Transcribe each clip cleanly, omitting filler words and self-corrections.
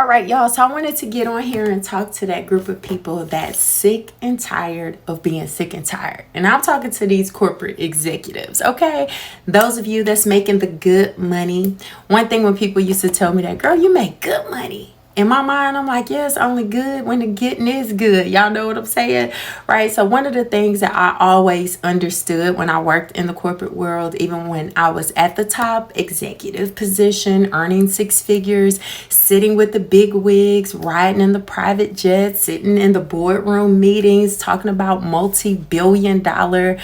All right, y'all. So I wanted to get on here and talk to that group of people that's sick and tired of being sick and tired. And I'm talking to these corporate executives, okay? Those of you that's making the good money. One thing when people used to tell me that, girl, you make good money. In my mind, I'm like, yeah, it's only good when the getting is good. Y'all know what I'm saying, right? So one of the things that I always understood when I worked in the corporate world, even when I was at the top executive position, earning six figures, sitting with the big wigs, riding in the private jets, sitting in the boardroom meetings, talking about multi-billion-dollar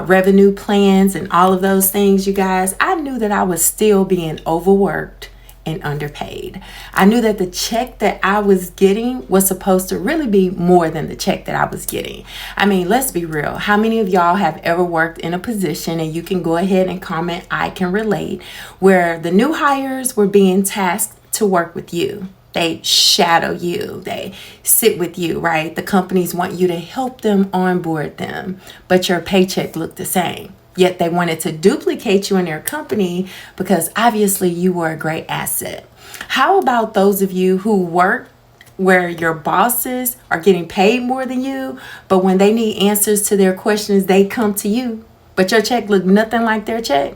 revenue plans and all of those things, you guys, I knew that I was still being overworked and underpaid. I knew that the check that I was getting was supposed to really be more than the check that I was getting. I mean, let's be real. How many of y'all have ever worked in a position, and you can go ahead and comment, I can relate, where the new hires were being tasked to work with you? They shadow you. They sit with you, right? The companies want you to help them onboard them, but your paycheck looked the same. Yet they wanted to duplicate you in their company because obviously you were a great asset. How about those of you who work where your bosses are getting paid more than you, but when they need answers to their questions, they come to you, but your check looked nothing like their check?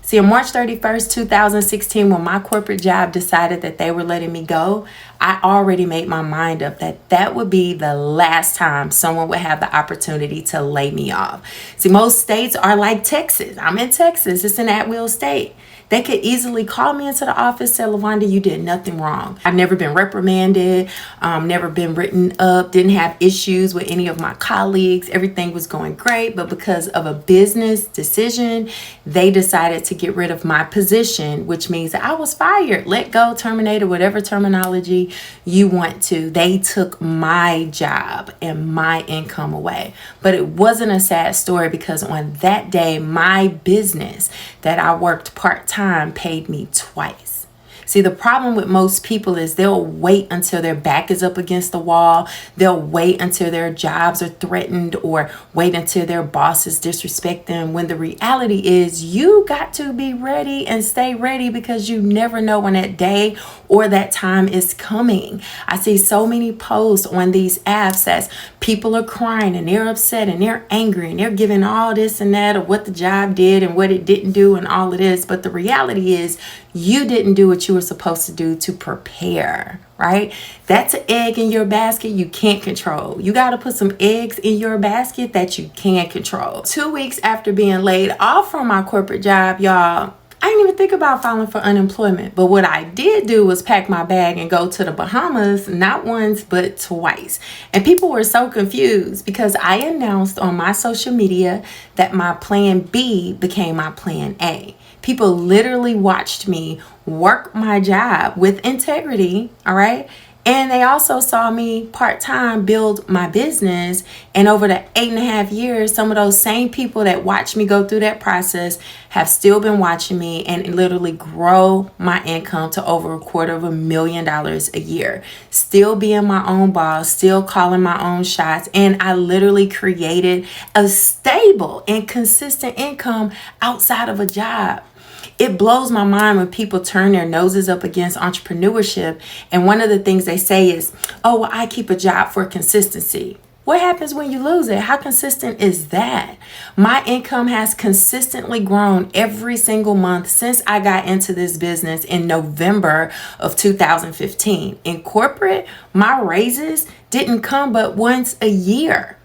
See, on March 31st, 2016, when my corporate job decided that they were letting me go, I already made my mind up that that would be the last time someone would have the opportunity to lay me off. See, most states are like Texas. I'm in Texas. It's an at-will state. They could easily call me into the office, say, LaVonda, you did nothing wrong. I've never been reprimanded, never been written up, didn't have issues with any of my colleagues. Everything was going great. But because of a business decision, they decided to get rid of my position, which means that I was fired, let go, terminated, whatever terminology you want to. They took my job and my income away. But it wasn't a sad story because on that day, my business that I worked part-time paid me twice. See, the problem with most people is they'll wait until their back is up against the wall. They'll wait until their jobs are threatened or wait until their bosses disrespect them, when the reality is you got to be ready and stay ready because you never know when that day or that time is coming. I see so many posts on these apps that people are crying and they're upset and they're angry and they're giving all this and that of what the job did and what it didn't do and all of this. But the reality is you didn't do what you were supposed to do to prepare, right? That's an egg in your basket you can't control. You got to put some eggs in your basket that you can control. 2 weeks after being laid off from my corporate job, y'all, I didn't even think about filing for unemployment. But what I did do was pack my bag and go to the Bahamas, not once, but twice. And people were so confused because I announced on my social media that my plan B became my plan A. People literally watched me work my job with integrity, all right? And they also saw me part-time build my business. And over the 8.5 years, some of those same people that watched me go through that process have still been watching me and literally grow my income to over $250,000 a year. Still being my own boss, still calling my own shots. And I literally created a stable and consistent income outside of a job. It blows my mind when people turn their noses up against entrepreneurship. And one of the things they say is, oh, well, I keep a job for consistency. What happens when you lose it? How consistent is that? My income has consistently grown every single month since I got into this business in November of 2015. In corporate, my raises didn't come but once a year.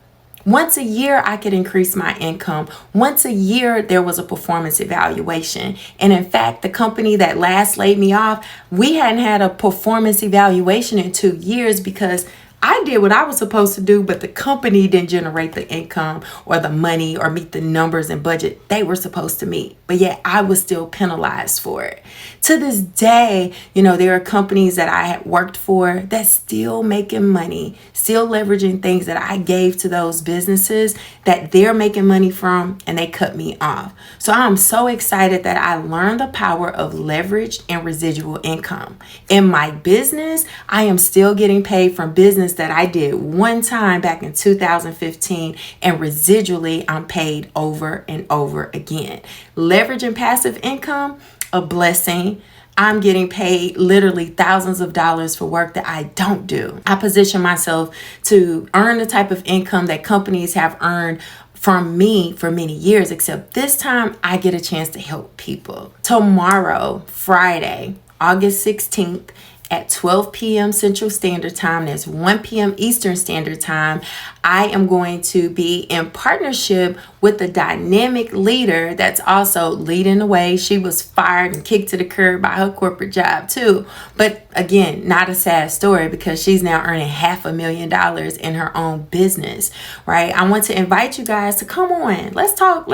Once a year, I could increase my income. Once a year, there was a performance evaluation. And in fact, the company that last laid me off, we hadn't had a performance evaluation in 2 years because I did what I was supposed to do, but the company didn't generate the income or the money or meet the numbers and budget they were supposed to meet. But yet I was still penalized for it. To this day, there are companies that I had worked for that still making money, still leveraging things that I gave to those businesses that they're making money from, and they cut me off. So I'm so excited that I learned the power of leveraged and residual income. In my business, I am still getting paid from business that I did one time back in 2015, and residually I'm paid over and over again. Leverage and passive income, a blessing. I'm getting paid literally thousands of dollars for work that I don't do. I position myself to earn the type of income that companies have earned from me for many years, except this time I get a chance to help people. Tomorrow, Friday, August 16th, at 12 p.m. Central Standard Time, that's 1 p.m. Eastern Standard Time, I am going to be in partnership with a dynamic leader that's also leading the way. She was fired and kicked to the curb by her corporate job too. But again, not a sad story, because she's now earning $500,000 in her own business, right? I want to invite you guys to come on. Let's talk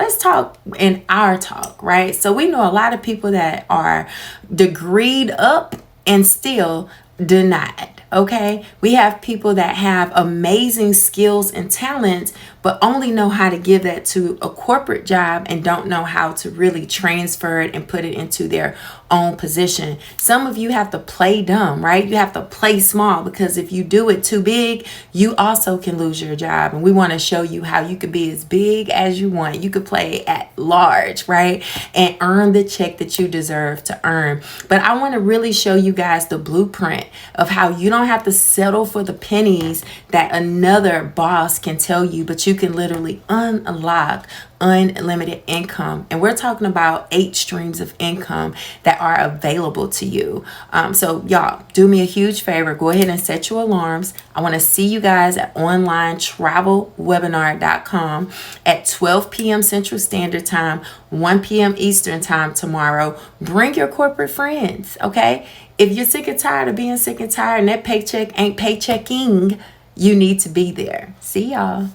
in our talk, right? So we know a lot of people that are degreed up and still denied. Okay, we have people that have amazing skills and talents, but only know how to give that to a corporate job and don't know how to really transfer it and put it into their own position. Some of you have to play dumb, right? You have to play small, because if you do it too big, you also can lose your job. And we want to show you how you could be as big as you want. You could play at large, right? And earn the check that you deserve to earn. But I want to really show you guys the blueprint of how you don't have to settle for the pennies that another boss can tell you, but you can literally unlock unlimited income. And we're talking about 8 streams of income that are available to you. So y'all, do me a huge favor. Go ahead and set your alarms. I want to see you guys at onlinetravelwebinar.com at 12 p.m. Central Standard Time, 1 p.m. Eastern Time tomorrow. Bring your corporate friends, okay? If you're sick and tired of being sick and tired and that paycheck ain't paychecking, you need to be there. See y'all.